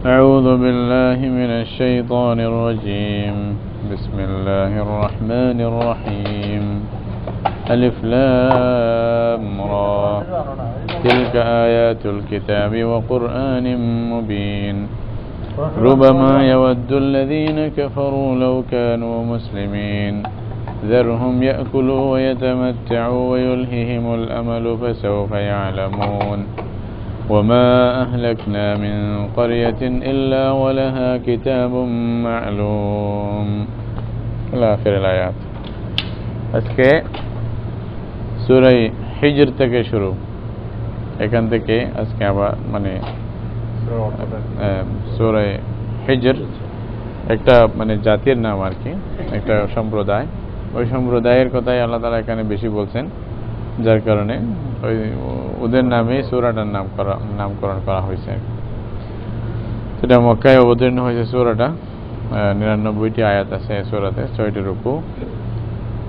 أعوذ بالله من الشيطان الرجيم بسم الله الرحمن الرحيم ألف لام را تلك آيات الكتاب وقرآن مبين ربما يود الذين كفروا لو كانوا مسلمين ذرهم يأكلوا ويتمتعوا ويلههم الأمل فسوف يعلمون وما أهلكنا من قرية إلا ولها كتاب معلوم إلى آخر الآيات আজকে সূরা হিজর থেকে শুরু এখান থেকে আজকে আবার মানে সূরা হিজর একটা মানে জাতির নাম আর কি একটা সম্প্রদায় ওই সম্প্রদায়ের কথাই আল্লাহ তাআলা এখানে বেশি বলছেন যার কারণে ওই ওদের নামে সূরাটার নামকরণ করা হয়েছে সেটা মক্কায় অবতীর্ণ হয়েছে সূরাটা 99টি আয়াত আছে সূরাতে 6টি রুকু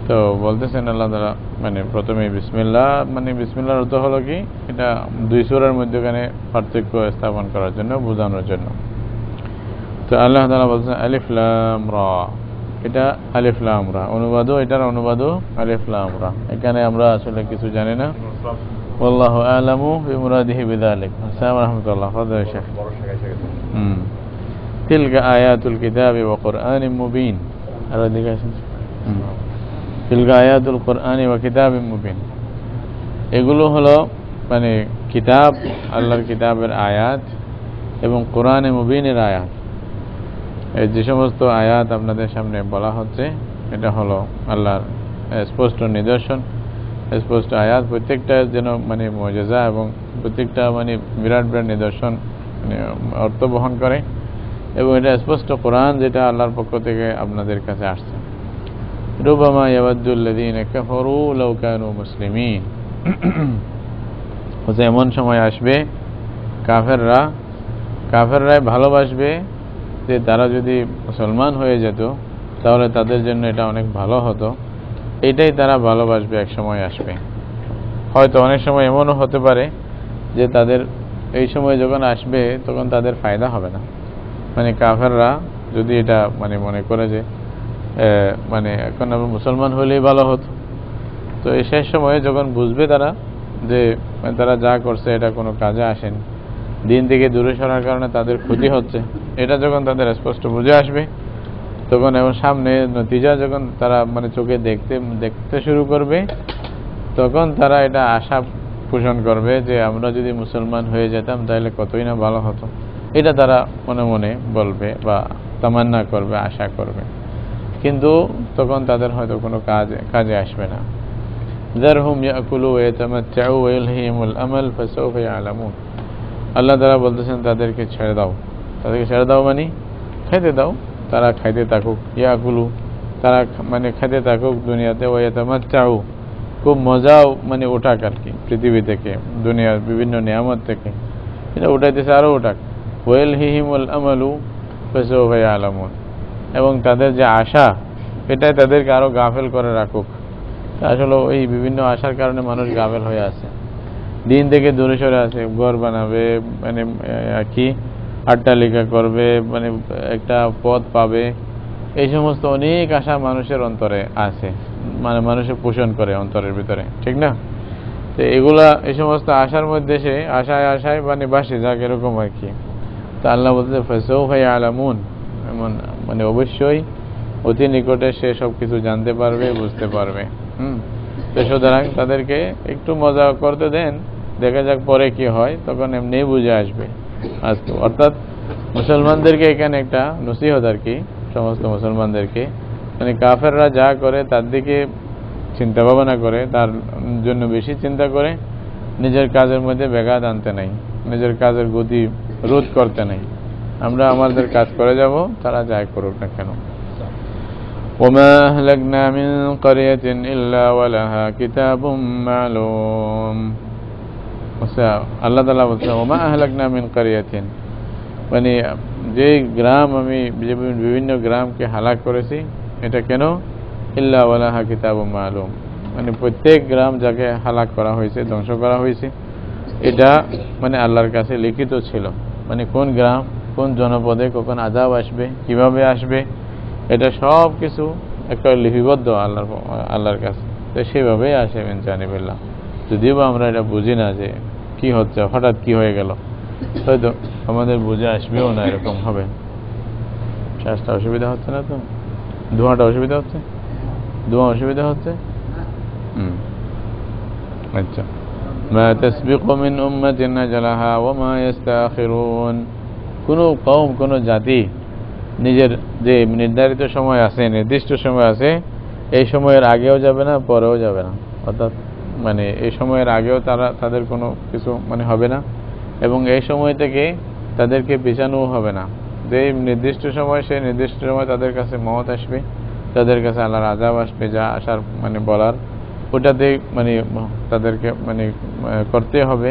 তো বলতেছেন আল্লাহ তাআলা মানে প্রথমে বিসমিল্লাহ মানে বিসমিল্লাহর অর্থ হলো কি এটা দুই সূরার মধ্যখানে পার্থক্য স্থাপন করার জন্য বোঝানোর জন্য তো আল্লাহ তাআলা বলছেন আলিফ লাম রা এটা আলিফ লাম রা এটার অনুবাদও আলিফ লাম রা এখানে আমরা আসলে কিছু জানি না আল্লাহু আ'লামু বিমুরাদিহি বিযালিক আসসালামু রাহমাতুল্লাহ ফাদল শেখ তিলকা আয়াতুল কিতাবি ওয়া কুরআনিম মুবিন আর দিকে আসেন তিলকা আয়াতুল কুরআনি ওয়া কিতাবিম মুবিন এগুলো হলো মানে কিতাব আল্লাহর কিতাবের আয়াত এবং কোরআনে মুবিনের আয়াত এই যে সমস্ত আয়াত আপনাদের সামনে বলা হচ্ছে এটা হলো আল্লাহর স্পষ্ট নিদর্শন স্পষ্ট আয়াত প্রত্যেকটা যেন মানে মুজিজা এবং প্রত্যেকটা মানে বিরাট বিরাট নিদর্শন মানে অর্থ বহন করে এবং এটা স্পষ্ট কোরআন যেটা আল্লাহর পক্ষ থেকে আপনাদের কাছে আসছে রুবামা ইয়াওয়াদ্দুল্লাযীনা কাফারু লাউ কানু মুসলিমিন এমন সময় আসবে কাফেররা ভালোবাসবে যে তারা যদি মুসলমান হয়ে যেত তাহলে তাদের জন্য এটা অনেক ভালো হতো এটাই তারা ভালোবাসবে এক সময় আসবে হয়তো অনেক সময় এমনও হতে পারে যে তাদের এই সময় যখন আসবে তখন তাদের ফায়দা হবে না মানে কাফেররা যদি এটা মানে মনে করে যে মানে এখন আমরা মুসলমান হলেই ভালো হতো তো এই শেষ সময়ে যখন বুঝবে তারা যে তারা যা করছে এটা কোনো কাজে আসেনি দিন থেকে দূরে সরার কারণে তাদের ক্ষতি হচ্ছে এটা যখন তাদের স্পষ্ট বুঝে আসবে তখন এবং সামনে নতিজা যখন তারা মানে চোখে দেখতে শুরু করবে তখন তারা এটা আশা পোষণ করবে যে আমরা যদি মুসলমান হয়ে যেতাম তাহলে কতই না ভালো হতো এটা তারা মনে মনে বলবে বা তামান্না করবে আশা করবে কিন্তু তখন তাদের হয়তো কোনো কাজে আসবে না যারহুম ইয়াকুলু ওয়া ইয়াতামাত্তাউ ওয়া ইলহিহিমুল আমাল ফাসাউফা ইয়ালামুন আল্লাহ তাআলা বলতেছেন তাদেরকে ছেড়ে দাও মানে খেতে দাও তারা খাইতে থাকুক ইয়াকুলু তারা মানে খেতে থাকুক দুনিয়াতে ওয়া ইয়াতামাত্তাউ খুব মজাও মানে ওঠাক আর কি পৃথিবী থেকে দুনিয়ার বিভিন্ন নিয়ামত থেকে এটা উঠাইতেছে আরো ওঠাক ওয়া ইলহিহিমুল আমালু ফাসাউফা ইয়ালামুন এবং তাদের যে আশা এটাই তাদেরকে আরো গাফেল করে রাখুক আসলে এই বিভিন্ন আশার কারণে মানুষ গাফেল হয়ে আছে দিন থেকে দূরে সরে আছে ঘর বানাবে মানে কি আট্টালিকা করবে মানে একটা পদ পাবে এই সমস্ত অনেক আশা মানুষের অন্তরে আছে মানে মানুষের পোষণ করে অন্তরের ভিতরে ঠিক না তো এগুলা এই সমস্ত আশার মধ্যে সে আশায় মানে বাসে যাক এরকম আর কি তা আল্লাহ বলতে ফাসাউফা ইয়ালামুন মানে অবশ্যই অতি নিকটে সে সব কিছু জানতে পারবে বুঝতে পারবে তো সুতরাং তাদেরকে একটু মজা করতে দেন দেখা যাক পরে কি হয় তখন এমনি বুঝে আসবে আজকে অর্থাৎ মুসলমানদেরকে এখানে একটা নসিহত আর কি সমস্ত মুসলমানদেরকে মানে কাফেররা যা করে তার দিকে চিন্তা ভাবনা করে তার জন্য বেশি চিন্তা করে নিজের কাজের মধ্যে ব্যাঘাত আনতে নাই নিজের কাজের গতি রোধ করতে নাই আমরা আমাদের কাজ করে যাব তারা যাই করুক না কেন وما أهلكنا من قرية إلا ولها كتاب معلوم আল্লাহ তাআলা বলছেন ওমা আহলাকনা মিন কারিয়াতিন মানে যে গ্রাম আমি বিভিন্ন গ্রামকে হালাক করেছি এটা কেন ইল্লা ওয়ালাহা কিতাবুম মালুম মানে প্রত্যেক গ্রাম যাকে হালাক করা হয়েছে ধ্বংস করা হয়েছে এটা মানে আল্লাহর কাছে লিখিত ছিল মানে কোন গ্রাম কোন জনপদে কখন আযাব আসবে, কিভাবে আসবে, এটা সব কিছু একটা লিপিবদ্ধ আল্লাহর কাছে। তো সেভাবেই আসে মিন জানিবিল্লাহ। যদিও বা আমরা এটা বুঝি না যে কি হচ্ছে, হঠাৎ কি হয়ে গেল, হয়তো আমাদের বুঝে আসবেও না, এরকম হবে। শ্বাসটা অসুবিধা হচ্ছে না তো? ধোঁয়াটা অসুবিধা হচ্ছে? ধোঁয়া অসুবিধা হচ্ছে? আচ্ছা। মা তাসবিকু মিন উম্মাতিন আজালাহা ওয়া মা ইস্তাখিরুন। কোন কওম, কোন জাতি নিজের যে নির্ধারিত সময় আছে, নির্দিষ্ট সময় আছে, এই সময়ের আগেও যাবে না, পরেও যাবে না। অর্থাৎ মানে এই সময়ের আগেও তাদের কোনো কিছু হবে না, এবং এই সময় থেকে তাদেরকে পিছানো হবে না। যে নির্দিষ্ট সময়, সেই নির্দিষ্ট সময় তাদের কাছে মওত আসবে, তাদের কাছে আল্লাহর আযাব আসবে, যা আসার বলার, ওটাতে তাদেরকে করতে হবে।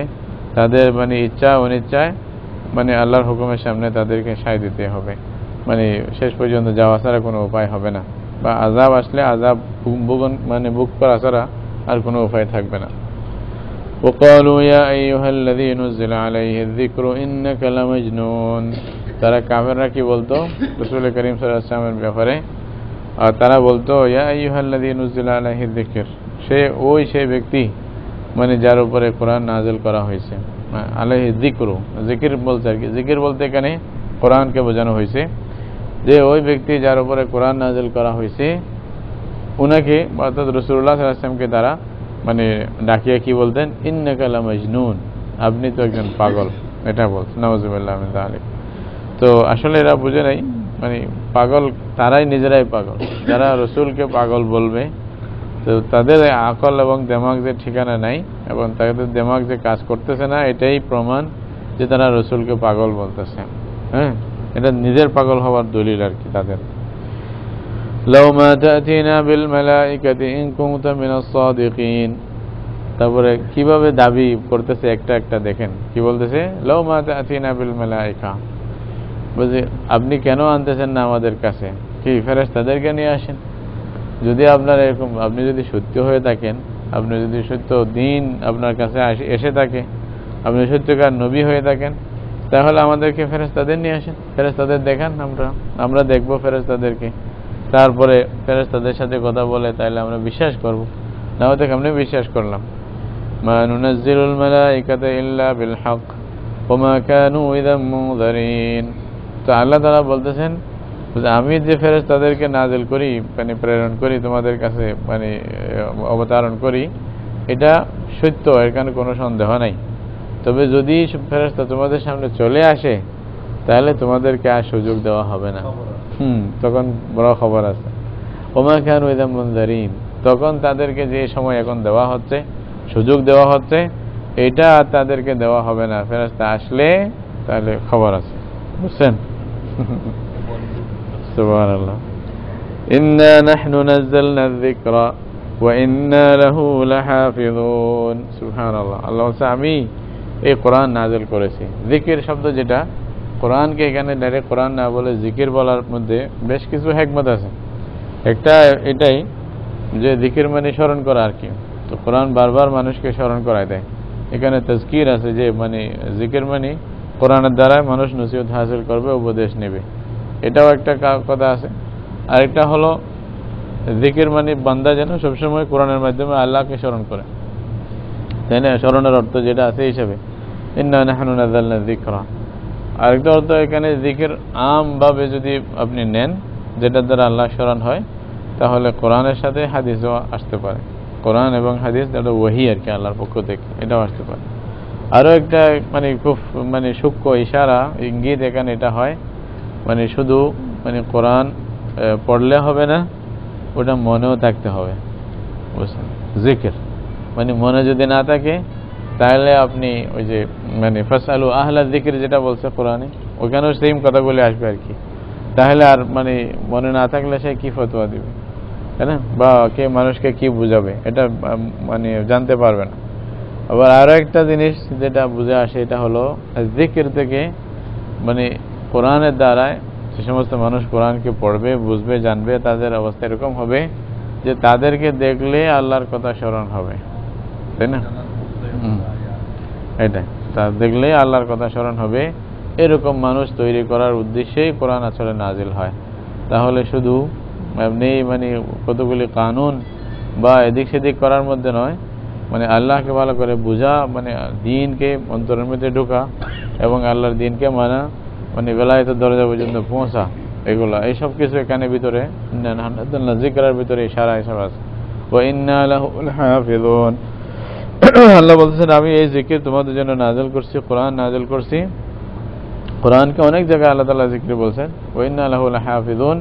তাদের ইচ্ছা অনিচ্ছায় আল্লাহর হুকুমের সামনে তাদেরকে সায় দিতে হবে। শেষ পর্যন্ত যাওয়া ছাড়া কোনো উপায় হবে না, বা আযাব আসলে আযাব বুক করা ছাড়া আর কোনো উপায় থাকবে না। وقالوا يا أيها الذي نزل عليه الذكر إنك لمجنون। তারা কাফেররা কি বলতো রাসূল করিম সাল্লাল্লাহু আলাইহি ওয়াসাল্লামের ব্যাপারে? আর তারা বলতো ইয়া আইয়ুহাল্লাযী নুজিলা আলাইহি যিকর, সেই ব্যক্তি যার উপরে কোরআন নাযিল করা হয়েছে। আলাইহি যিকরু, জিকির বলতে আর কি, জিকির বলতে এখানে কোরআনকে বোঝানো হয়েছে, যে ওই ব্যক্তি যার উপরে কোরআন নাযিল করা হয়েছে, উনাকে অর্থাৎ রাসূলুল্লাহ সাল্লাল্লাহু আলাইহি ওয়াসাল্লামকে তারা ডাকিয়ে কি বলতেন? ইন্নাকা লামাজনুন, আপনি তো একজন পাগল, এটা বলতেন। নাউযুবিল্লাহি মিন যালিক। তো আসলে এরা বুঝে নাই, পাগল তারাই, নিজেরাই পাগল যারা রসুলকে পাগল বলবে। তো তাদের আকল এবং দেমাগ যে ঠিকানা নাই, এবং তাদের দেমাগ যে কাজ করতেছে না, এটাই প্রমাণ যে তারা রসুলকে পাগল বলতেছে। হ্যাঁ, এটা নিজের পাগল হওয়ার দলিল আর কি তাদের। লাউ মা তা'তিনা বিল মালাইকাতি ইন কুনতা মিনাস সাদিকিন। তারপরে কিভাবে দাবি করতেছে একটা একটা, দেখেন কি বলতেছে, লাউ মা তা'তিনা বিল মালাইকা, বুঝি আপনি কেন আনতেছেন না আমাদের কাছে, কি ফেরেশতাদেরকে নিয়ে আসেন। যদি আপনার এরকম, আপনি যদি সত্য হয়ে থাকেন, আপনি যদি সত্য দিন আপনার কাছে এসে থাকে, আপনি সত্যকার নবী হয়ে থাকেন, তাহলে আমাদেরকে ফেরেশতাদের নিয়ে আসেন, ফেরেশতাদের দেখান, আমরা দেখব ফেরেশতাদেরকে, তারপরে ফেরেশতাদের সাথে কথা বলে তাহলে আমরা বিশ্বাস করব, না হলে কেমনে বিশ্বাস করলাম। মা নুনাজ্জিলুল মালাইকাতা ইল্লা বিল হক ওয়া মা কানু ইযাম মুনযারিন। তো আল্লাহ তাআলা বলতেছেন, আমি যে ফেরেশতাদেরকে নাযিল করি, প্রেরণ করি তোমাদের কাছে, অবতারণ করি, এটা সত্য, এখানে কোনো সন্দেহ নাই। তবে যদি ফেরেশতা তোমাদের সামনে চলে আসে, তাহলে তোমাদেরকে আর সুযোগ দেওয়া হবে না। তখন বড় খবর আছে। ওমা কানু ইযাম মুনযারিন, তখন তাদেরকে যে সময় এখন দেওয়া হচ্ছে, সুযোগ দেওয়া হচ্ছে, এটা আর তাদেরকে দেওয়া হবে না। ফেরেশতা আসলে তাহলে খবর আছে, বুঝছেন? সুবহানাল্লাহ। ইন্না নাহনু নাযালনা যিকরা ওয়া ইন্না লাহু লাহাফিযুন। সুবহানাল্লাহ। আল্লাহ বলছে, আমি এই কোরআন নাযিল করেছি। জিকির শব্দ যেটা, কোরআনকে এখানে ডাইরেক্ট কোরআন না বলে জিকির বলার মধ্যে বেশ কিছু হিকমত আছে। একটা এটাই যে জিকির স্মরণ করা আর কি। তো কোরআন বারবার মানুষকে স্মরণ করায় দেয়। এখানে তাজকির আছে, যে জিকির কোরআনের দ্বারা মানুষ নসিহত হাসিল করবে, উপদেশ নেবে, এটাও একটা কথা আছে। আরেকটা হলো জিকির বান্দা যেন সবসময় কোরআনের মাধ্যমে আল্লাহকে স্মরণ করে, তাই না? স্মরণের অর্থ যেটা আছে হিসাবে, ইন্না নাহনু নাযালনা যিকরা। আরেকটা অর্থ এখানে জিকির আমভাবে যদি আপনি নেন, যেটার দ্বারা আল্লাহ স্মরণ হয়, তাহলে কোরআনের সাথে হাদিসও আসতে পারে। কোরআন এবং হাদিস এটা ওহী আর কি, আল্লাহর পক্ষ থেকে, এটাও আসতে পারে। আরও একটা খুব সূক্ষ্ম ইশারা, ইঙ্গিত এখানে এটা হয়, শুধু কোরআন পড়লে হবে না, ওটা মনেও থাকতে হবে, বুঝছেন? জিকির মনে যদি না থাকে, তাহলে আপনি ওই যে ফাসআলু আহলা যিকর যেটা বলছে কোরআনে, ওখানেও সেম কথাগুলি আসবে আর কি। তাহলে আর মনে না থাকলে সে কি ফতোয়া দিবে, তাই না? বা কে মানুষকে কি বুঝাবে, এটা জানতে পারবে না। আবার আরো একটা জিনিস যেটা বুঝে আসে, এটা হলো জিকির থেকে কোরআনের দ্বারায় যে সমস্ত মানুষ কোরআনকে পড়বে, বুঝবে, জানবে, তাদের অবস্থা এরকম হবে যে তাদেরকে দেখলে আল্লাহর কথা স্মরণ হবে, তাই না? এটা তা দেখলে আল্লাহর কথা স্মরণ হবে, এরকম মানুষ তৈরি করার উদ্দেশ্যেই কোরআন আসলে নাজিল হয়। তাহলে শুধু এমনি মানে কতগুলি কানুন বা এদিক সেদিক করার মধ্যে নয়, মানে আল্লাহকে ভালো করে বোঝা, মানে দিনকে অন্তরের মধ্যে ঢোকা এবং আল্লাহর দিনকে মানা, মানে বেলায়েতের দরজা পর্যন্ত পৌঁছা, এগুলা এইসব কিছু এখানে ভিতরে জিকরার ভিতরে ইশারা এসব আছে। ওয়া ইন্না লাহু লাহাফিজুন, আল্লাহ বলতেছেন আমি এই জিকির তোমাদের জন্য নাযিল করছি, কোরআন নাযিল করছি। কোরআনকে অনেক জায়গায় আল্লাহ তাআলা জিকির বলছেন, ওয়া ইন্না লাহু লাহাফিজুন।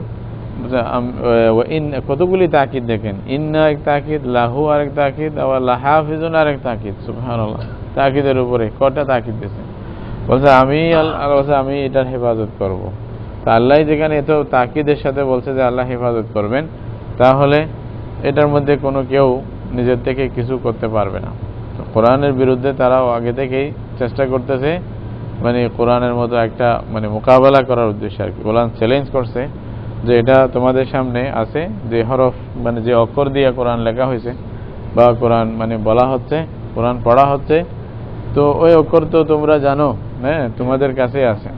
কতগুলি তাকিদ দেখেন, ইন্না এক তাকিদ, লাহু আরেক তাকিদ, আবার লাহাফিজুন আরেক তাকিদ। সুবহানাল্লাহ, তাকিদের উপরে কটা তাকিদ দিয়েছে। বলছে আমি আল্লাহ বলছে আমি এটার হেফাজত করব। তা আল্লাহ যেখানে এত তাকিদের সাথে বলছে যে আল্লাহ হেফাজত করবেন, তাহলে এটার মধ্যে কোনো কেউ নিজের থেকে কিছু করতে পারবে না। কোরআনের বিরুদ্ধে তারাও আগে থেকেই চেষ্টা করতেছে, মানে কোরআনের মতো একটা মানে মোকাবেলা করার উদ্দেশ্যে আর কি। কোরআন চ্যালেঞ্জ করছে যে এটা তোমাদের সামনে আছে, যে হরফ মানে যে অক্ষর দিয়ে কোরআন লেখা হয়েছে বা কোরআন মানে বলা হচ্ছে, কোরআন পড়া হচ্ছে, তো ওই অক্ষর তো তোমরা জানো, হ্যাঁ তোমাদের কাছে আছে।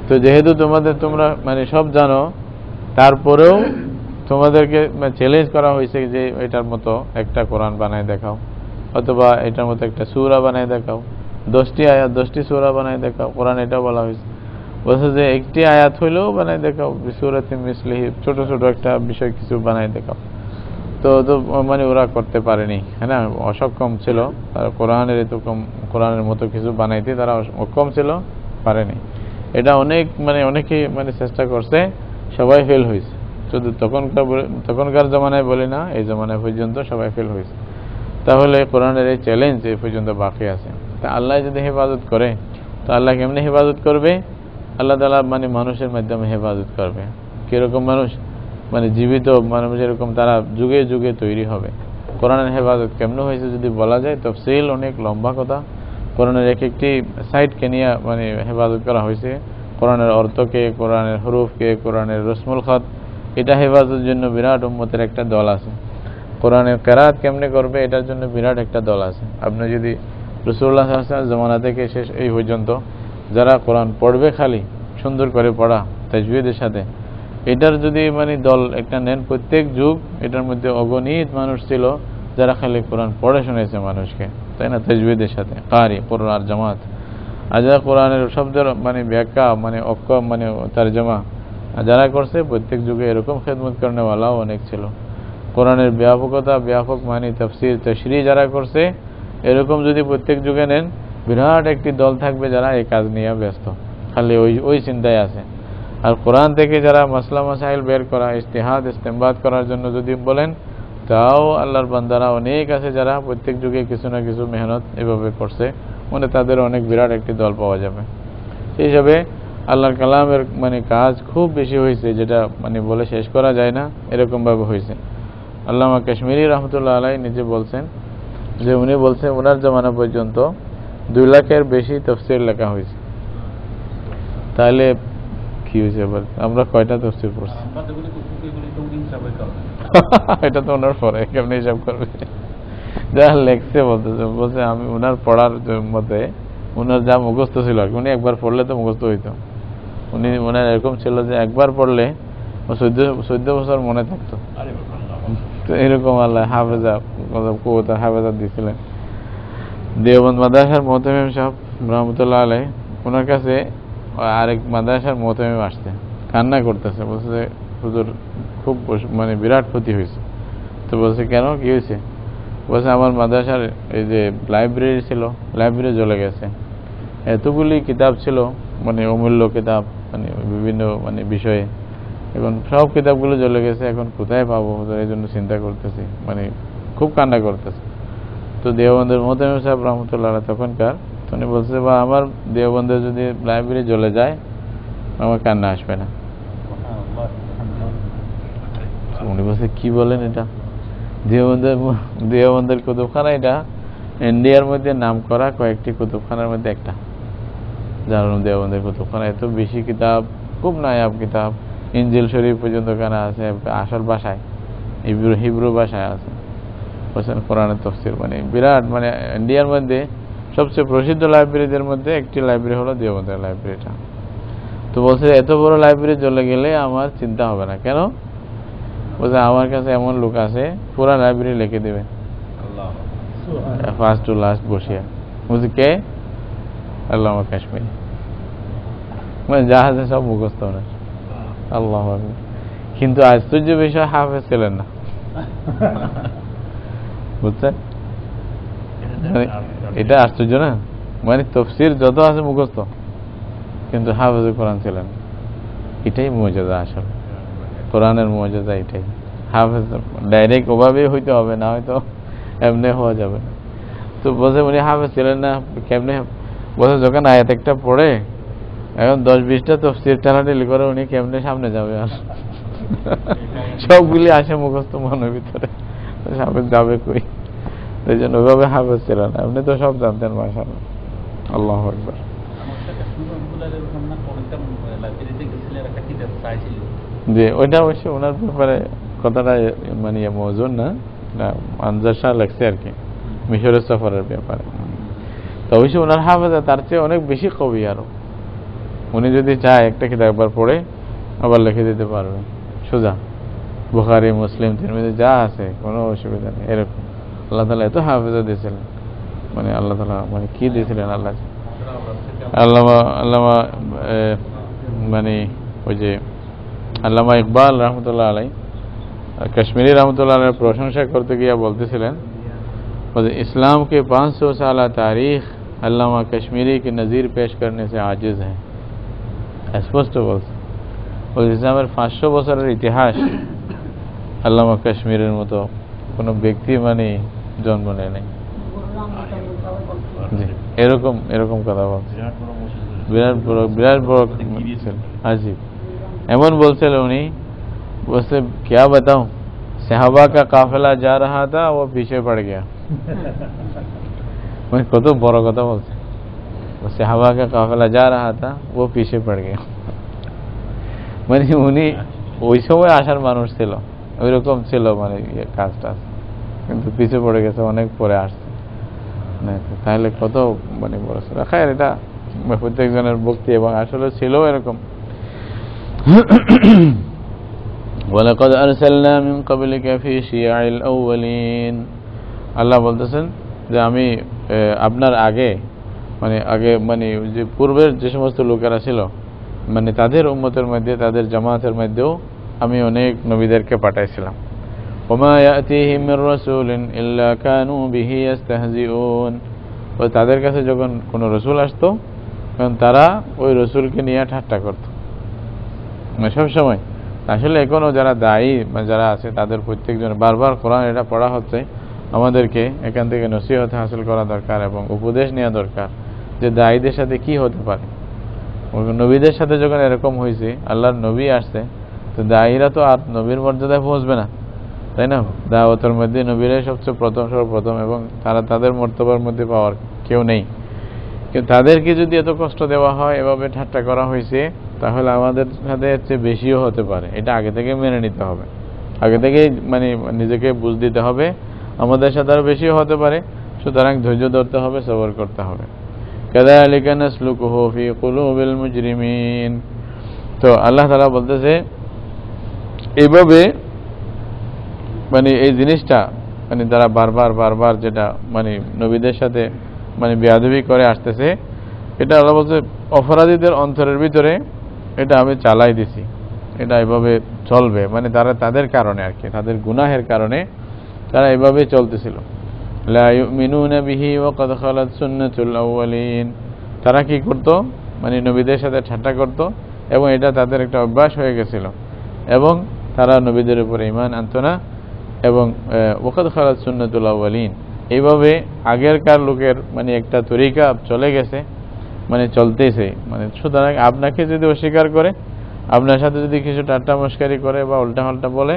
তো যেহেতু তোমরা মানে সব জানো, তারপরেও তোমাদেরকে চ্যালেঞ্জ করা হয়েছে যে এটার মতো একটা কোরআন বানায় দেখাও, অথবা এটার মতো একটা সূরা বানায় দেখাও, 10টি আয়াত 10টি সূরা বানায় দেখাও। কোরআন এটা বলা হয়েছে, বলছে যে একটি আয়াত হইলেও বানায় দেখাও, সূরাতে মিসলিহি, ছোট ছোট একটা বিষয় কিছু বানায় দেখাও। তো মানে ওরা করতে পারেনি, হ্যাঁ না, অসক্ষম ছিল। তারা কোরআনের মতো কিছু বানাইতে তারা অক্ষম ছিল, পারেনি। এটা অনেকেই মানে চেষ্টা করছে, সবাই ফেল হয়েছে। শুধু তখনকার জমানায় বলি না, এই জমানায় পর্যন্ত সবাই ফেল হয়েছে। তাহলে কোরআনের এই চ্যালেঞ্জ এই পর্যন্ত বাকি আছে। তা আল্লাহ যদি হেফাজত করে, তো আল্লাহ কেমনি হেফাজত করবে? আল্লাহ তাআলা মানে মানুষের মাধ্যমে হেফাজত করবে। কিরকম মানুষ? মানে জীবিত মানুষ, যেরকম তারা যুগে যুগে তৈরি হবে। কোরআনের হেফাজত কেমন হয়েছে যদি বলা যায়, তফসিল অনেক লম্বা কথা। কোরআনের এক একটি সাইটকে নিয়ে মানে হেফাজত করা হয়েছে। কোরআনের অর্থকে, কোরআনের হরুফকে, কোরআনের রসমুল খত, এটা হেফাজতের জন্য বিরাট উম্মতের একটা দল আছে। কোরআনের কেরাত কেমনে করবে, এটার জন্য বিরাট একটা দল আছে। আপনি যদি রাসূলুল্লাহ সাল্লাল্লাহু আলাইহি ওয়াসাল্লাম জমানা থেকে শেষ এই পর্যন্ত যারা কোরআন পড়বে, খালি সুন্দর করে পড়া তাজবিদের সাথে, এটার যদি মানে দল একটা নেন, প্রত্যেক যুগ এটার মধ্যে অগণিত মানুষ ছিল যারা খালি কোরআন পড়ে শুনেছে মানুষকে, তাই না, তাজবিদের সাথে, কারি কোরআন জামাত। আর যারা কোরআনের শব্দের মানে ব্যাখ্যা মানে অক্ষর মানে তরজমা যারা করছে, প্রত্যেক যুগে এরকম খেদমত করেনেওয়ালাও অনেক ছিল। কোরআনের ব্যাপক মানে তাফসীর তাশরীহ যারা করছে, এরকম যদি প্রত্যেক যুগে নেন, বিরাট একটি দল থাকবে যারা এই কাজ নিয়ে ব্যস্ত, খালি ওই চিন্তায় আছে। আর কোরআন থেকে যারা মাসলা মাসাইল বের করা, ইজতিহাদ ইস্তেমবাদ করার জন্য যদি বলেন, তাও আল্লাহর বান্দারা অনেক আছে যারা প্রত্যেক যুগে কিছু না কিছু মেহনত এভাবে করছে, মানে তাদের অনেক বিরাট একটি দল পাওয়া যাবে। সেই হিসাবে আল্লাহর কালামের মানে কাজ খুব বেশি হয়েছে, যেটা মানে বলে শেষ করা যায় না, এরকম ভাবে হয়েছে। আল্লামা কাশ্মীরি রহমতুল্লাহ আলাইহি নিজে বলছেন যে উনি বলছেন ওনার জমানা পর্যন্ত 2 লাখের বেশি তাফসীর লেখা হয়েছে। তাহলে কি হয়েছে এবার, আমরা কয়টা তাফসীর পড়ছি? এটা তো ওনার পরে কেমনি হিসাব করবে, যা লেখছে বলছে আমি ওনার পড়ার মতে ওনার যা মুখস্থ ছিল আর কি, উনি একবার পড়লে তো মুখস্থ হইতো। ওনার এরকম ছিল যে একবার পড়লে 14 বছর মনে থাকতো। তো এরকম আল্লাহ হাফেজা দিয়েছিলেন। দেওবন্দ মাদ্রাসার মুহতামিম সাহেব রহমতুল্লাহ আলাইহি, ওনার কাছে আরেক মাদ্রাসার মুহতামিম আসছে, কান্না করতেছে, বলছে যে হুজুর খুব মানে বিরাট ক্ষতি হয়েছে। তো বলছে কেন, কি হয়েছে? বলছে আমার মাদ্রাসার এই যে লাইব্রেরি ছিল, লাইব্রেরি জ্বলে গেছে। এতগুলি কিতাব ছিল, মানে অমূল্য কিতাব, মানে বিভিন্ন মানে বিষয়ে, এখন সব কিতাবগুলো জ্বলে গেছে, এখন কোথায় পাবো? এই জন্য চিন্তা করতেছি, মানে খুব কান্না করতেছে। তো দেওবন্দের মুহতামিম সাহেব রহমতুল্লাহ তখনকার, উনি বলছে বা আমার দেওবন্দের যদি লাইব্রেরি জ্বলে যায়, আমার কান্না আসবে না। উনি বলছে কি বলেন এটা? দেওবন্দের কুতুবখানা এটা ইন্ডিয়ার মধ্যে নাম করা কয়েকটি কুতুবখানার মধ্যে একটা, যার দেওবন্দের কুতুবখানা। এত বেশি কিতাব, খুব নায়াব কিতাব, ইনজিল শরীফ পর্যন্ত কেনা আছে আসল ভাষায়, হিব্রু ভাষায় আছে। বলছেন কোরআনের তাফসীর মানে বিরাট, মানে ইন্ডিয়ার মধ্যে সবচেয়ে প্রসিদ্ধ লাইব্রেরিদের মধ্যে একটি লাইব্রেরি হলো দেওবন্দের লাইব্রেরিটা। তো বলছে এত বড় লাইব্রেরি চলে গেলে আমার চিন্তা হবে না। কেন? বলছে আমার কাছে এমন লোক আছে পুরা লাইব্রেরি লিখে দেবে ফার্স্ট টু লাস্ট বসিয়া। বলছে কে? আল্লামা কাশ্মীরি। মানে জাহাজে সব মুখস্থ ওনার। আল্লাহ আকবার। কিন্তু আশ্চর্য বিষয় হাফেজ ছিলেন না, বুঝছেন? এটা আশ্চর্য না? মানে তাফসীর যত আছে মুখস্থ, কিন্তু হাফেজুল কোরআন ছিলেন। এটাই মুজিজা, আসলে কোরআনের মুজিজা এটাই। হাফেজ ডাইরেক্ট ওভাবেই হইতে হবে, না হয়তো এমনি হওয়া যাবে না। তো বলছে উনি হাফেজ ছিলেন না কেমনে? বলছে যখন আয়াত একটা পড়ে এখন 10-20টা তাফসীর টানাটানি করে উনি কেমনে সামনে যাবে? আর সবগুলি আসে মুখস্থ মনের ভিতরে, সামনে যাবে কই? এই জন্য ওইভাবে হাফেজ ছিলেন না, আপনি তো সব জানতেন মাশাআল্লাহ। আল্লাহু আকবার। জি, ওইটা অবশ্য ওনার ব্যাপারে কথাটা মানে মওজুন না, আনজার শাহ লাগছে আর কি, মিশরের সফরের ব্যাপারে। তো অবশ্য ওনার হাফেজা তার চেয়ে অনেক বেশি কবি। আরো উনি যদি চায় একটা কিতাব একবার পড়ে আবার লিখে দিতে পারবে সোজা, বুখারী মুসলিম তিরমিজি যা আছে, কোনো অসুবিধা নেই। এরকম আল্লাহ তাআলা এত হাফেজা দিয়েছিলেন, মানে আল্লাহ তাআলা মানে কি দিয়েছিলেন আল্লাহ। আল্লামা মানে ওই যে আল্লামা ইকবাল রহমতুল্লাহ আলাই কাশ্মীরি রহমতুল্লাহ আলাই প্রশংসা করতে গিয়ে বলতেছিলেন इस्लाम के 500 साल तारीख अल्लामा कश्मीरी की नज़ीर पेश करने से आजिज़ है। स्पष्ट বলছে ইসলামের 500 বছরের ইতিহাস আল্লামা কাশ্মীরের মতো কোনো ব্যক্তি মানে জন্ম নেয় নাই। এরকম এরকম কথা বলছে, বিরাট বড় আজিব। এমন বলছিল উনি, বলছে क्या बताऊं, सहाबा का काफिला जा रहा था वो पीछे पड़ गया। মানে কত বড় কথা বলছে, सहाबा का काफिला जा रहा था वो पीछे पड़ गया। মানে উনি ওই সময় আসার মানুষ ছিল, ওইরকম ছিল মানে কাজটা, কিন্তু পিছে পড়ে গেছে, অনেক পরে আসছে। তাহলে কত মানে বড় ছিল। খায়ের এটা প্রত্যেকজনের ভক্তি, এবং আসলে ছিল এরকম। ওয়ালাকাদ আরসালনা মিন ক্বাবলিকা ফি শিয়াইল আউয়ালিন, আল্লাহ বলতেছেন যে আমি আপনার আগে মানে যে পূর্বের যে সমস্ত লোকেরা ছিল, মানে তাদের উম্মতের মধ্যে, তাদের জামাতের মধ্যেও আমি অনেক নবীদেরকে পাঠাইছিলাম। ওমা ইয়াতিহিম মির রাসূলিন ইল্লা কানু বিহি ইস্তাহজিউন, ও তাদের কাছে যখন কোনো রসুল আসতো তখন তারা ওই রসুলকে নিয়ে ঠাট্টা করত, মানে সবসময়। আসলে এখনও যারা দায়ী মানে যারা আছে তাদের প্রত্যেকজন বারবার কোরআন এটা পড়া হচ্ছে, আমাদেরকে এখান থেকে নসিহত হাসিল করা দরকার এবং উপদেশ নেওয়া দরকার যে দায়ীদের সাথে কি হতে পারে। নবীদের সাথে যখন এরকম হয়েছে, আল্লাহর নবী আসছে, তো দায়ীরা তো আর নবীর মর্যাদায় পৌঁছবে না, তাই না? দাওয়াতের মধ্যে নবীরাই সবচেয়ে সর্বপ্রথম, এবং তারা তাদের মর্তবার মধ্যে পাওয়ার কেউ নেই। কিন্তু তাদেরকে যদি এত কষ্ট দেওয়া হয়, এভাবে ঠাট্টা করা হয়েছে, তাহলে আমাদের সাথে এর চেয়ে বেশিও হতে পারে। এটা আগে থেকে মেনে নিতে হবে, আগে থেকেই মানে নিজেকে বুঝ দিতে হবে, আমাদের সাথে আরো বেশিও হতে পারে। সুতরাং ধৈর্য ধরতে হবে, সবর করতে হবে। কাযালিকা নাসলুকুহু ফি কুলুবিল মুজরিমিন। তো আল্লাহ তাআলা বলতেছে এইভাবে মানে এই জিনিসটা মানে যারা বারবার যেটা মানে নবীদের সাথে মানে বেয়াদবি করে আসতেছে, এটা আল্লাহ বলছে অপরাধীদের অন্তরের ভিতরে এটা আমি চালাই দিছি, এটা এভাবে চলবে। মানে তারা তাদের কারণে আর কি, তাদের গুনাহের কারণে তারা এভাবে চলতেছিল। লা ইউমিনুনা বিহি ওয়া ক্বাদ খালাত সুন্নাতুল আউয়ালিন, তারা কি করত, মানে নবীদের সাথে ঠাট্টা করত, এবং এটা তাদের একটা অভ্যাস হয়ে গেছিল, এবং তারা নবীদের উপরে ঈমান আনতো না। এবং ওয়া ক্বাদ খালাত সুন্নাতুল আউয়ালিন, এইভাবে আগেরকার লোকের মানে একটা তরিকা চলে গেছে, মানে চলতেছে। মানে সুতরাং আপনাকে যদি অস্বীকার করে, আপনার সাথে যদি কিছু ঠাট্টা মস্কারি করে বা উল্টাপাল্টা বলে,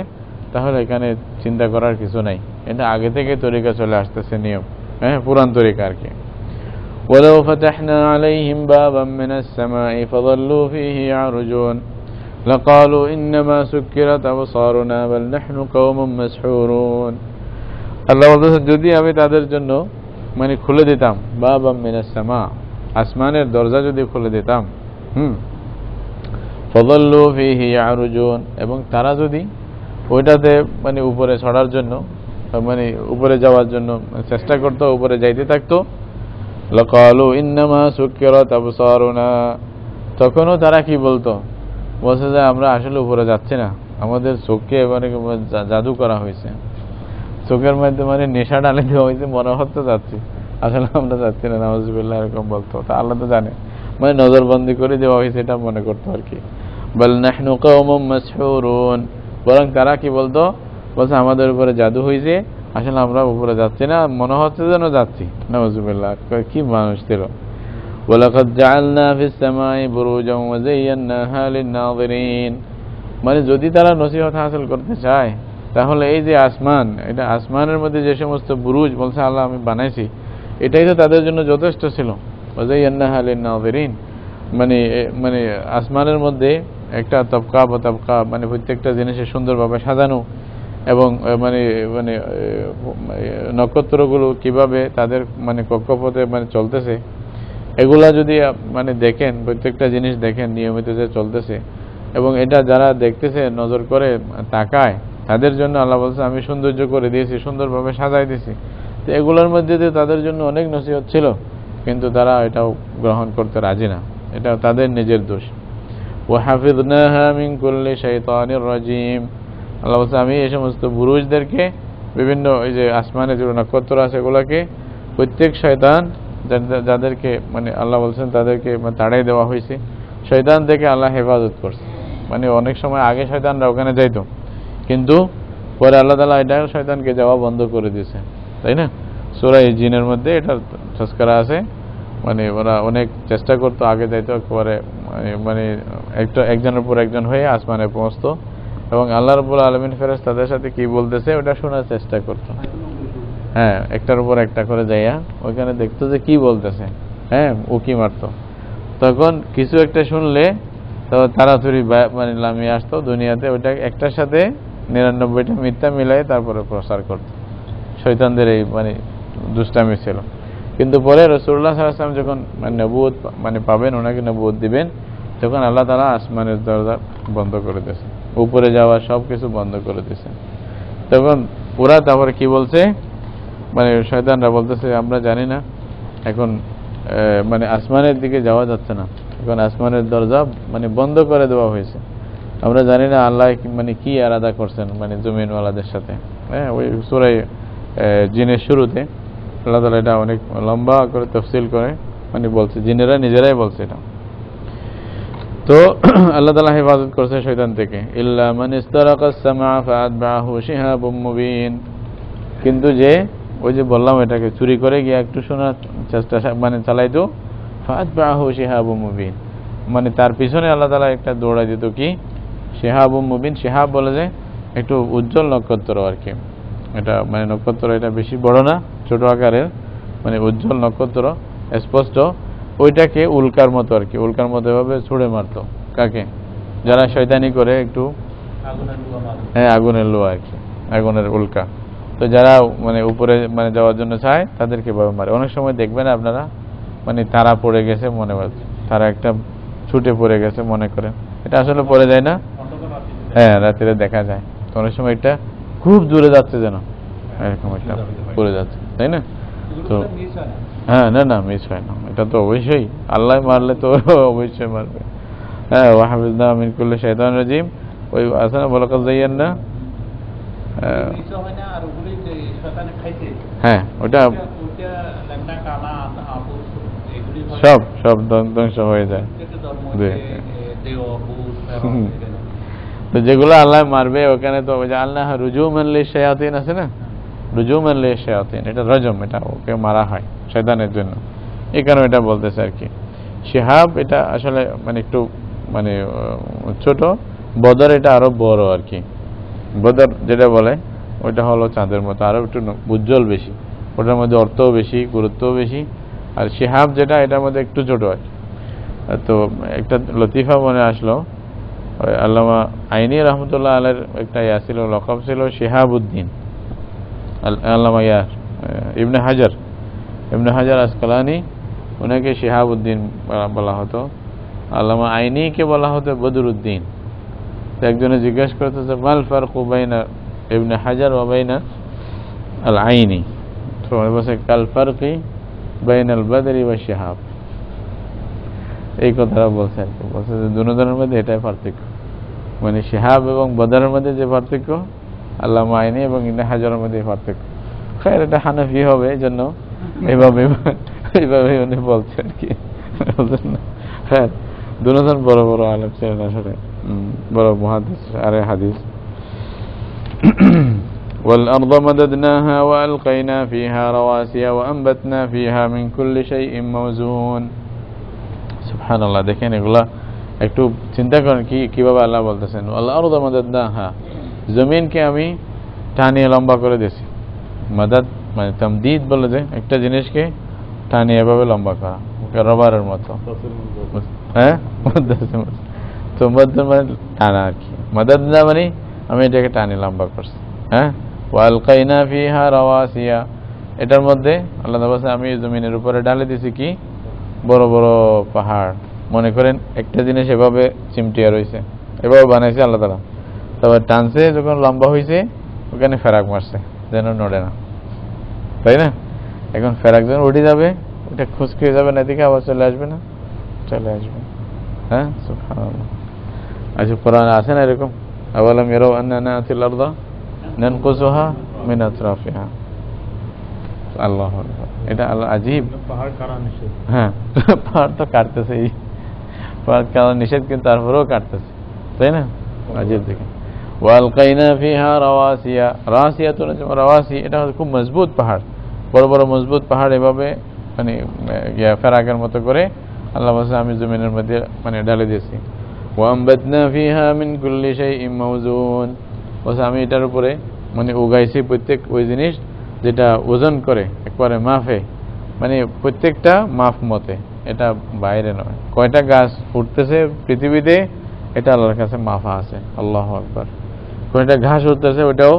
তাহলে এখানে চিন্তা করার কিছু নাই, এটা আগে থেকে তরিকা চলে আসতেছে, নিয়ম, হ্যাঁ, পুরান তরিকা আর কি। ওয়ালাউ ফাতাহনা আলাইহিম বাবাম মিনাস সামাই ফাযাল্লু ফীহি ইয়ারজুন লাকালু ইন্নামা সুক্কিরাত আবসারুনা বাল নাহনু কওমুম মাসহুরুন। আল্লাহ বলতেছেন যদি আমি তাদের জন্য মানে খুলে দিতাম, বাবাম মিনাস সামা, আসমানের দরজা যদি খুলে দিতাম, ফাযাল্লু ফীহি ইয়ারুজুন, এবং তারা যদি ওইটাতে মানে উপরে চড়ার জন্য, মানে উপরে যাওয়ার জন্য চেষ্টা করতো, উপরে যাইতে থাকতো, লাকালু ইন্নামা সুক্কিরাত আবসারুনা, তখনও তারা কি বলতো, বলছে যে আমরা আসলে উপরে যাচ্ছি না, আমাদের চোখকে এবারে জাদু করা হয়েছে, চোখের মধ্যে মানে নেশা ডালে দেওয়া হয়েছে, মনে হচ্ছে যাচ্ছি, আসলে আমরা যাচ্ছি না, নাউযুবিল্লাহ, এরকম বলতো। তা আল্লাহ তো জানে, মানে নজরবন্দি করে দেওয়া হয়েছে, এটা মনে করতো আর কি। বাল নাহনু কওমুম মাসহুরুন, বরং তারা কি বলতো, বলছে আমাদের উপরে জাদু হয়েছে, আসলে আমরা উপরে যাচ্ছি না, মনে হচ্ছে যেন যাচ্ছি, নাউযুবিল্লাহ। কি মানুষ ছিল। ওয়ালাকাদ জাআলনা ফিস সামাই বুরুজান ওয়া যায়্যানাহা লিন-নাযিরিন, মানে যদি তারা নসিহত হাসিল করতে চায়, তাহলে এই যে আসমান, এটা আসমানের মধ্যে যে সমস্ত বুরুজ বলছে আল্লাহ আমি বানাইছি, এটাই তো তাদের জন্য যথেষ্ট ছিল। ওয়া যায়্যানাহা লিন-নাযিরিন, মানে মানে আসমানের মধ্যে একটা তবকা বা তবকা, মানে প্রত্যেকটা জিনিসের সুন্দরভাবে সাজানো, এবং মানে মানে নক্ষত্রগুলো কিভাবে তাদের মানে কক্ষপথে মানে চলতেছে, এগুলা যদি মানে দেখেন, প্রত্যেকটা জিনিস দেখেন নিয়মিত যে চলতেছে, এবং এটা যারা দেখতেছে, নজর করে তাকায়, তাদের জন্য আল্লাহ বলছে আমি সৌন্দর্য করে দিয়েছি, সুন্দরভাবে সাজাই দিয়েছি। তো এগুলোর মধ্যে দিয়ে তাদের জন্য অনেক নসিহত ছিল, কিন্তু তারা এটাও গ্রহণ করতে রাজি না, এটা তাদের নিজের দোষ। ওয়াহাফিযনাহা মিন কুল্লি শাইতানির রাজিম, আল্লাহ বলছে আমি এই সমস্ত বুরুজদেরকে, বিভিন্ন এই যে আসমানে যে নক্ষত্র আছে এগুলোকে, প্রত্যেক শয়তান যাদেরকে মানে আল্লাহ বলছেন তাদেরকে তাড়াই দেওয়া হয়েছে, শয়তান থেকে আল্লাহ হেফাজত করছে। মানে অনেক সময় আগে শয়তানরা ওখানে যাইতো, কিন্তু পরে আল্লাহ তাআলা এটা শয়তানকে যাওয়া বন্ধ করে দিয়েছে, তাই না? সূরা জিনের মধ্যে এটা তস্করা আছে, মানে ওরা অনেক চেষ্টা করতো, আগে যাইতো, পরে মানে একজনের পর একজন হয়ে আসমানে পৌঁছতো, এবং আল্লাহ রাব্বুল আলামিন ফেরেশতাদের সাথে কি বলতেছে ওটা শোনার চেষ্টা করতো। হ্যাঁ, একটার উপর একটা করে যাইয়া ওইখানে দেখতো যে কি বলতেছে, হ্যাঁ উকি মারতো, তখন কিছু একটা শুনলে তো তাড়াতাড়ি মানে লামিয়ে আসতো দুনিয়াতে, ওইটা একটার সাথে 99টা মিথ্যা মিলাই তারপরে প্রচার করত। শয়তানদের এই মানে দুষ্টামি ছিল। কিন্তু পরে রাসূলুল্লাহ সাল্লাল্লাহু আলাইহি ওয়াসাল্লাম যখন নবুয়ত মানে পাবেন, ওনাকে নবুয়ত দিবেন, তখন আল্লাহ তাআলা আসমানের দরজা বন্ধ করে দিয়েছে, উপরে যাওয়া সব কিছু বন্ধ করে দিয়েছে। তখন ওরা তারপরে কি বলছে, মানে শয়তানরা বলতেছে আমরা জানি না, এখন মানে আসমানের দিকে যাওয়া যাচ্ছে না, এখন আসমানের দরজা মানে বন্ধ করে দেওয়া হয়েছে, আমরা জানি না আল্লাহ মানে কি আলাদা করছেন মানে জমিনওয়ালাদের সাথে। হ্যাঁ, ওই সূরা জিনের শুরুতে আল্লাহ তাআলা এটা অনেক লম্বা করে তাফসীল করে মানে বলছে, জিনেরা নিজেরাই বলছে এটা। তো আল্লাহ তাআলা হেফাজত করছে শয়তান থেকে, ইল্লা মান ইস্তারাকাস সামা ফাআতবাহু শিহাবুম মুবিন, কিন্তু যে ওই যে বললাম এটাকে চুরি করে গিয়ে একটু শোনার চেষ্টা মানে চালাইতো, ফাআতবাহু শিহাবুম মুবিন, মানে তার পিছনে আল্লাহ তাআলা একটা দৌড়াই দিত, কি শিহাবুম মুবিন, শিহাব বলে যে একটু উজ্জ্বল নক্ষত্র আর কি, এটা মানে নক্ষত্র এটা বেশি বড় না, ছোট আকারের, মানে উজ্জ্বল নক্ষত্র স্পষ্ট, ওইটাকে উল্কার মতো আর কি, উল্কার মতো এভাবে ছুঁড়ে মারতো। কাকে? যারা শয়তানি করে একটু, হ্যাঁ আগুনের লোহা আর কি, আগুনের উল্কা। তো যারা মানে উপরে মানে যাওয়ার জন্য চায় তাদেরকে এভাবে মারে। অনেক সময় দেখবেন আপনারা মানে তারা পড়ে গেছে মনে হচ্ছে, তারা একটা ছুটে পড়ে গেছে মনে করেন, এটা আসলে পড়ে যায় না, হ্যাঁ রাত্রে দেখা যায়। তো অনেক সময় এটা খুব দূরে যাচ্ছে যেন এরকম একটা পড়ে যাচ্ছে, তাই না? তো হ্যাঁ, না না মিস হয় না, এটা তো অবশ্যই আল্লাহ মারলে তো অবশ্যই মারবে। হ্যাঁ, ওয়াহাফিজনা মিন কুল্লি শাইতানির রাজিম, ওই আছে না ওয়ালাকাদ যায়্যানা, হ্যাঁ ওটা সব সব ধ্বংস হয়ে যায়। তো যেগুলো আল্লাহ মারবে ওখানে তো আল্লাহ রুজুমান লিশ-শায়াতিন আছে না, রুজুমান লিশ-শায়াতিন, এটা রজম, এটা ওকে মারা হয় শয়তানের জন্য, এই কারণে এটা বলতেছে আর কি। শিহাব এটা আসলে মানে একটু মানে ছোট, বদর এটা আরো বড় আর কি, বদর যেটা বলে ওইটা হলো চাঁদের মতো, আরো একটু উজ্জ্বল বেশি, ওটার মধ্যে অর্থও বেশি, গুরুত্বও বেশি। আর শিহাব যেটা এটার মধ্যে একটু ছোট হয়। তো একটা লতিফা মনে আসলো, আল্লামা আইনি রহমতুল্লাহ আলাইহির একটা ইয়া ছিল, লকব ছিল শিহাবউদ্দিন। আল্লামা ইবনে হাজার ইবনে হাজার আসকালানি ওনাকে শিহাবউদ্দিন বলা হতো, আল্লামা আইনিকে বলা হতো বদরুদ্দিন। একজনে জিজ্ঞাসা করতেছে মাল ফারকু বাইনা ইবনে হাজার ওয়া বাইনা আল আইনি, তো বলছে কাল ফারকি বাইনাল বদরি ওয়া শিহাব। এই কথাটা বলছে আর কি, বলছে যে দুজনের মধ্যে এটাই পার্থক্য, মানে শিহাব এবং বদরের মধ্যে যে পার্থক্য, আল্লামা আইনি এবং ইবনে হাজারের মধ্যে পার্থক্য। খৈর এটা হানাফি হবে, এই জন্য এইভাবে উনি বলছে আর কি, বুঝলেন না? হ্যাঁ, দুজন বড় বড় আলেম ছিলেন আসলে, বড় মুহাদ্দিস আর হাদিস। والأرض مددناها وألقينا فيها رواسي وأنبتنا فيها من كل شيء موزون। সুবহানাল্লাহ, দেখেন এগুলা একটু চিন্তা করেন কিভাবে আল্লাহ বলতেছেন والأرض مددناها, জমিনকে আমি টানিয়ে লম্বা করে দিয়েছি। মাদাদ মানে তামদিদ বলে যে একটা জিনিসকে টানিয়ে এভাবে লম্বা করা, রবারের মতো। হ্যাঁ, তো মধ্যে মানে টানা আর কি, মাদাদ না মানে আমি এটাকে টানি লম্বা করছি। হ্যাঁ, ওয়ালকাইনা ফিহা রাওয়াসিয়া, এটার মধ্যে আল্লাহ বলছে আমি জমিনের উপরে ঢালে দিছি কি বড় বড় পাহাড়। মনে করেন একটা জিনিস এভাবে চিমটিয়া রয়েছে, এভাবে বানাইছে আল্লাহ তাআলা, তারপর টানছে, যখন লম্বা হয়েছে ওখানে ফেরাক মারছে যেন নড়ে না, তাই না? এখন ফেরাক যখন উঠে যাবে, ওটা খুশকি হয়ে যাবে না, দিকে আবার চলে আসবে না, চলে আসবে। হ্যাঁ, সুবহানাল্লাহ। আচ্ছা, কোরআনে আছে না এরকম, আওয়ালাম ইয়ারাউ আন্না না'তিল আরদা নানকুসুহা মিন আতরাফিহা। আল্লাহু আকবার, এটা আল্লাহ আজীব। পাহাড় কাটা নিষেধ। হ্যাঁ, পাহাড় তো কাটতেছে, এই পাহাড় কাটা নিষেধ, কিন্তু তারপরেও কাটতেছে, তাই না? আজীব দেখেন। ওয়ালকাইনা ফিহা রাওয়াসিয়া, রাওয়াসিয়া তো রাওয়াসি, এটা খুব মজবুত পাহাড়, বড় বড় মজবুত পাহাড় এভাবে মানে ফেরাকের মতো করে আল্লাহ বলছে আমি জমিনের মধ্যে মানে ঢালে দিয়েছি। ওয়ামবাতনা ফিহা মিন কুল্লি শাইইন মাওজুন, বলছে আমি এটার উপরে মানে উগাইছি প্রত্যেক ওই জিনিস যেটা ওজন করে একবারে মাফে, মানে প্রত্যেকটা মাফ মতে, এটা বাইরে নয়। কয়টা গাছ উঠতেছে পৃথিবীতে এটা আল্লাহর কাছে মাফা আছে, আল্লাহু আকবার। কয়টা ঘাস উঠতেছে ওটাও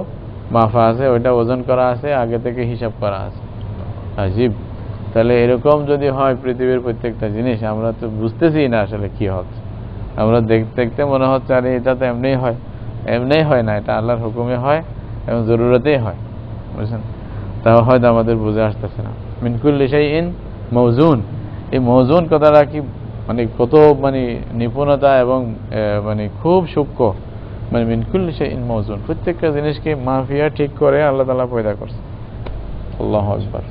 মাফা আছে, ওইটা ওজন করা আছে, আগে থেকে হিসাব করা আছে। আজীব। তাহলে এরকম যদি হয় পৃথিবীর প্রত্যেকটা জিনিস, আমরা তো বুঝতেছি না আসলে কি হচ্ছে, আমরা দেখতে দেখতে মনে হচ্ছে আরে এটা তো এমনিই হয়, এমনিই হয় না, এটা আল্লাহর হুকুমে হয় এবং জরুরতেই হয়, বুঝছেন? তাও হয়তো আমাদের বুঝে আসতেছে না। মিন কুল্লি শাইইন মাওজুন, এই মওজুন কথাটা কি মানে কত মানে নিপুণতা এবং মানে খুব সূক্ষ্ম, মানে মিন কুল্লি শাইইন মাওজুন, প্রত্যেকটা জিনিসকে মাফিয়া ঠিক করে আল্লাহ তাআলা পয়দা করছে। আল্লাহু আকবার।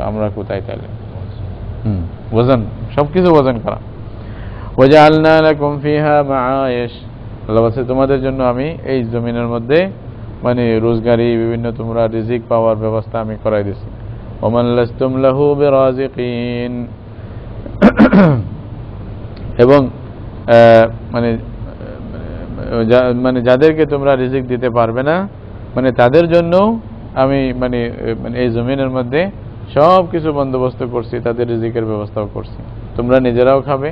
আমরা কোথায় তাহলে? ওজন, সবকিছু ওজন করা। ওয়াজআলনা লাকুম ফিহা মাআয়েশ, আল্লাহ বলছে তোমাদের জন্য আমি এই জমিনের মধ্যে মানে রোজগারি, বিভিন্ন তোমরা রিজিক পাওয়ার ব্যবস্থা আমি করাই দিয়েছি। ওমান লাস্তুম লাহু বিরাজিকিন, এবং মানে মানে যাদেরকে তোমরা রিজিক দিতে পারবে না, মানে তাদের জন্য আমি মানে এই জমিনের মধ্যে সব কিছু বন্দোবস্ত করছি, তাদের রিজিকের ব্যবস্থাও করছি। তোমরা নিজেরাও খাবে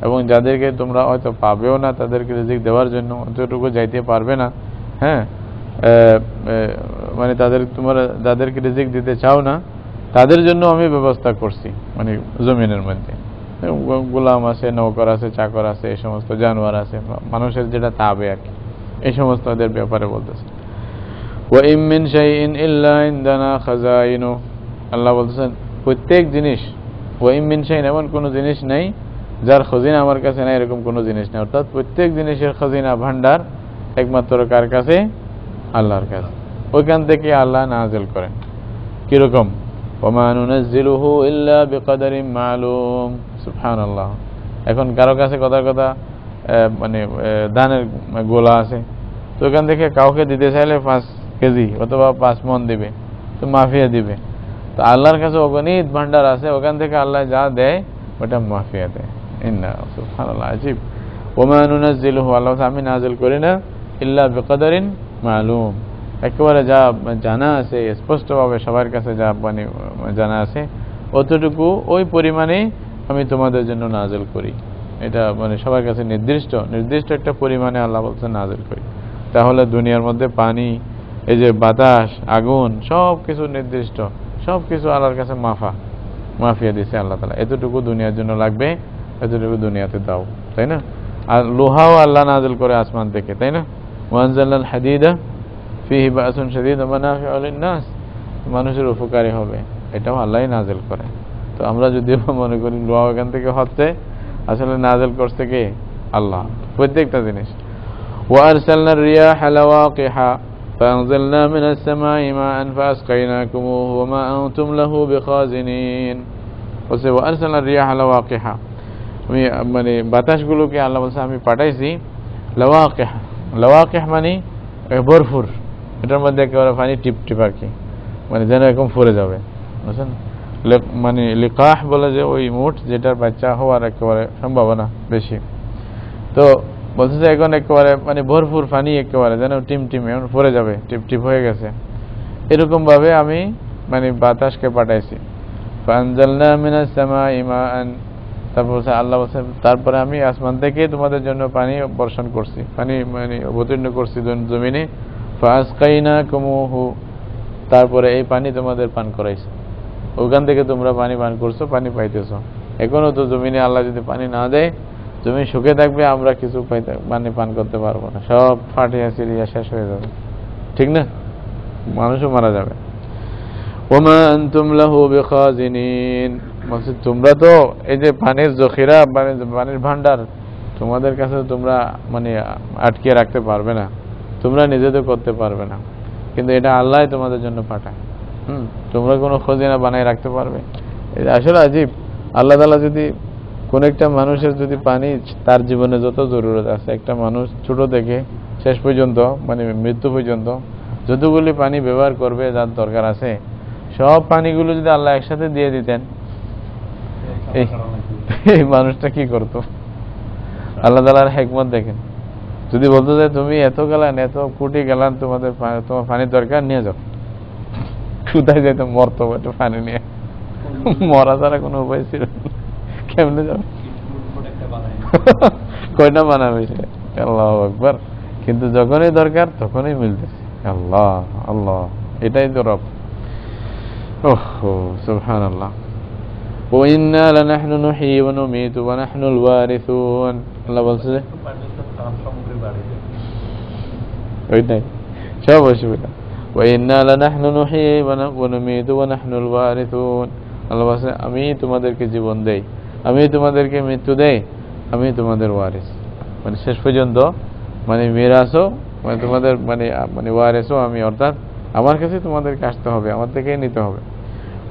এবং যাদেরকে তোমরা হয়তো পাবেও না তাদেরকে রিজিক দেওয়ার জন্য অতটুকু যাইতে পারবে না, হ্যাঁ, মানে তোমরা যাদেরকে রিজিক দিতে চাও না তাদের জন্য আমি ব্যবস্থা করছি, মানে জমিনের মধ্যে গোলাম আছে, নৌকর আছে, চাকর আছে, এই সমস্ত জানোয়ার আছে, মানুষের যেটা তাবে আর কি, এই সমস্ত ওদের ব্যাপারে বলতেছে। ওয়া ইম মিন শাইইন ইল্লা ইনদানা খাজাইনু, আল্লাহ বলতেছেন প্রত্যেক জিনিস, ওয়া ইম মিন শাইইন, এমন কোনো জিনিস নাই যার খজিনা আমার কাছে নাই, এরকম কোনো জিনিস নেই। অর্থাৎ প্রত্যেক জিনিসের খজিনা ভান্ডার একমাত্র কার কাছে? আল্লাহর কাছে। ওইখান থেকে আল্লাহ নাযিল করেন। কিরকম? ওমা নুনাজ্জিলুহু ইল্লা বিকদারিন মালুম, সুবহানাল্লাহ। এখন কারো কাছে কথা মানে ধানের গোলা আছে, তো ওখান থেকে কাউকে দিতে চাইলে 5 কেজি অথবা 5 মণ দিবে, তো মাফিয়া দিবে। তো আল্লাহর কাছে অগণিত ভান্ডার আছে, ওখান থেকে আল্লাহ যা দেয় ওটা মাফিয়া দেয়। ইন্না, সুবহানাল্লাহ, আজীব। ওমা নুনাজ্জিলুহু, আল্লাহ আমি নাযিল করি না, ইল্লা বিকদারিন মালুম, একেবারে যা জানা আছে স্পষ্টভাবে সবার কাছে যা মানে জানা আছে অতটুকু ওই পরিমাণে আমি তোমাদের জন্য নাযিল করি। এটা মানে সবার কাছে নির্দিষ্ট একটা পরিমাণে আল্লাহ বলছে নাযিল করি। তাহলে দুনিয়ার মধ্যে পানি, এই যে বাতাস, আগুন, সব কিছু নির্দিষ্ট, সব কিছু আল্লাহর কাছে মাফিয়া দিছে আল্লাহ তাআলা। এতটুকু দুনিয়ার জন্য লাগবে, এতটুকু দুনিয়াতে দাও, তাই না? আর লোহাও আল্লাহ নাযিল করে আসমান থেকে, তাই না? ওয়ানজালনাল হাদিদা ফিহি বাসুন শাদীদ ওয়া মানাফিউ লিন-নাস, মানুষের উপকারী হবে, এটাও আল্লাহই নাযিল করে। তো আমরা যদিও মনে করি লোহা এখান থেকে হচ্ছে, আসলে নাযিল করছে কে? আল্লাহ, প্রত্যেকটা জিনিস। ওয়া আরসালনার রিয়াহা লাওয়াকিহা فأنزلنا من السماء ماء فأسقيناكموه وما أنتم له بخازنين وأرسلنا الرياح لواقحا, আমি মানে বাতাসগুলোকে আল্লাহ বলছে আমি পাঠাইছি লাওয়াকিহ। লাওয়াকিহ মানে ভরপুর, এটার মধ্যে একেবারে পানি টিপ টিপ আর কি, মানে যেন এরকম ফুরে যাবে, বুঝছেন? মানে লিকাহ বলে যে ওই মুঠ যেটার বাচ্চা হওয়ার একেবারে সম্ভাবনা বেশি। তো বলছে যে এখন একেবারে মানে ভরপুর পানি, একেবারে যেন টিম টিম এখন পড়ে যাবে, টিপ টিপ হয়ে গেছে, এরকম ভাবে আমি মানে বাতাসকে পাঠাইছি। ফানজালনা মিনাস সামাই মাআন, তারপর আল্লাহ বলছে তারপরে আমি আসমান থেকে তোমাদের জন্য পানি বর্ষণ করছি, পানি মানে অবতীর্ণ করছি জমিনে। ফাসকাইনাকুমুহু, তারপরে এই পানি তোমাদের পান করাইছি, ওখান থেকে তোমরা পানি পান করছো, পানি পাইতেছো। এখনো তো জমিনে আল্লাহ যদি পানি না দেয়, জমি শুকে থাকবে, আমরা কিছু পানি পান করতে পারবো না, সব ফাটিয়া চিরিয়া শেষ হয়ে যাবে, ঠিক না? মানুষও মারা যাবে। ওমা আনতুম লাহু বিখাজিনিন, বলছে তোমরা তো এই যে পানির জখিরা, মানে পানির ভান্ডার, তোমাদের কাছে তোমরা মানে আটকে রাখতে পারবে না, তোমরা নিজেদের করতে পারবে না, কিন্তু এটা আল্লাহ তোমাদের জন্য পাঠায়। তোমরা কোনো খজিনা বানায় রাখতে পারবে? এটা আসলে আজীব। আল্লাহ তাআলা যদি কোন একটা মানুষের যদি পানি, তার জীবনে যত জরুরত আছে, একটা মানুষ ছোট থেকে শেষ পর্যন্ত মানে মৃত্যু পর্যন্ত যতগুলি পানি ব্যবহার করবে, যার দরকার আছে, সব পানিগুলো যদি আল্লাহ একসাথে দিয়ে দিতেন, এই মানুষটা কি করতো? আল্লাহ তাআলার হিকমত দেখেন। যদি বলতো যে তুমি এত গেলান, এত কোটি গেলান, তোমার পানির দরকার, নিয়ে যাও, কোথায় যেত? মরতো একটু পানি নিয়ে, মরা ছাড়া কোনো উপায় ছিল না, কেমনে যাবে? কয়টা বানাবে সে? আল্লাহু আকবার। কিন্তু যখনই দরকার তখনই মিলতেছে। আল্লাহ আল্লাহ, এটাই তো রব। ওহো সুবহানাল্লাহ। ওয়া ইন্না লানাহনু নুহয়ি ওয়া নুমীতু ওয়া নাহনুল ওয়ারিসুন, আল্লাহ বলছে ওইটাই সব অসুবিধা। ওয়া ইন্না লানাহনু নুহয়ি ওয়া নুমীতু ওয়া নাহনুল ওয়ারিসুন, আল্লাহ বলছে আমি তোমাদেরকে জীবন দেই, আমি তোমাদেরকে মৃত্যু দেই, আমি তোমাদের ওয়ারিস, মানে শেষ পর্যন্ত মানে মিরাসও, মানে তোমাদের মানে মানে ওয়ারিসও আমি, অর্থাৎ আমার কাছে তোমাদেরকে আসতে হবে, আমার থেকেই নিতে হবে।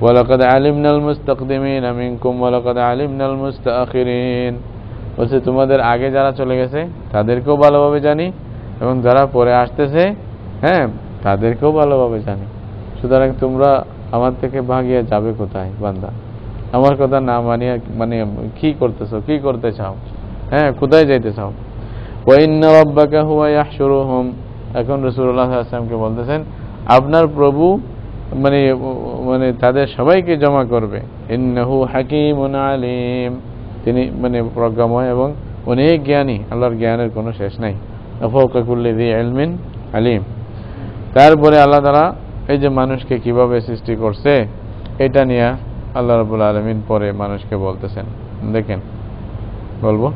ওয়ালাকাদ আলিমনাল মুস্তাকদিমিন মিনকুম ওয়ালাকাদ আলিমনাল মুস্তাখিরিন, বলছে তোমাদের আগে যারা চলে গেছে তাদেরকেও ভালোভাবে জানি, এবং যারা পরে আসতেছে, হ্যাঁ, তাদেরকেও ভালোভাবে জানি। সুতরাং তোমরা আমার থেকে ভাগিয়ে যাবে কোথায় বান্দা? আমার কথা না মানিয়ে মানে কি করতেছো, কি করতে চাও? হ্যাঁ, কোথায় যাইতে চাও? ওয়া ইন্না রাব্বাকা হুয়া ইয়াহশুরুহুম, এখন রাসূলুল্লাহ সাল্লাল্লাহু আলাইহি ওয়াসাল্লামকে বলতেছেন আপনার প্রভু মানে মানে তাদের সবাইকে জমা করবে। ইন্নাহু হাকীমুন আলীম, তিনি মানে প্রজ্ঞাময় এবং অনেক জ্ঞানী, আল্লাহর জ্ঞানের কোনো শেষ নাই। ফাওকা কুল্লি যী ইলমিন আলীম। তারপরে আল্লাহ তাআলা এই যে মানুষকে কিভাবে সৃষ্টি করছে, এটা নিয়ে আল্লাহ রাব্বুল আলামিন পরে মানুষকে বলতেছেন। দেখেন, বলবো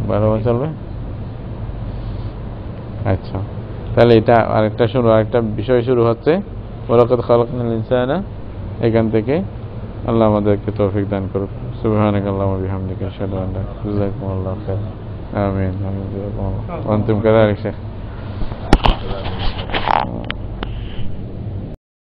12 চলবে। আচ্ছা, তাহলে এটা আরেকটা বিষয় শুরু হচ্ছে, ওয়ালাকাদ খালাকনাল ইনসানা, এখান থেকে আল্লাহ আমাদেরকে তৌফিক দান করুক। সুবহানাকাল্লাহু ওয়া বিহামদিকা আশহাদু আন লা ইলাহা ইল্লা আনতা, জাযাকুমুল্লাহু খাইরান। আমিন। ওয়া আনতুম কাযালিক শেখ।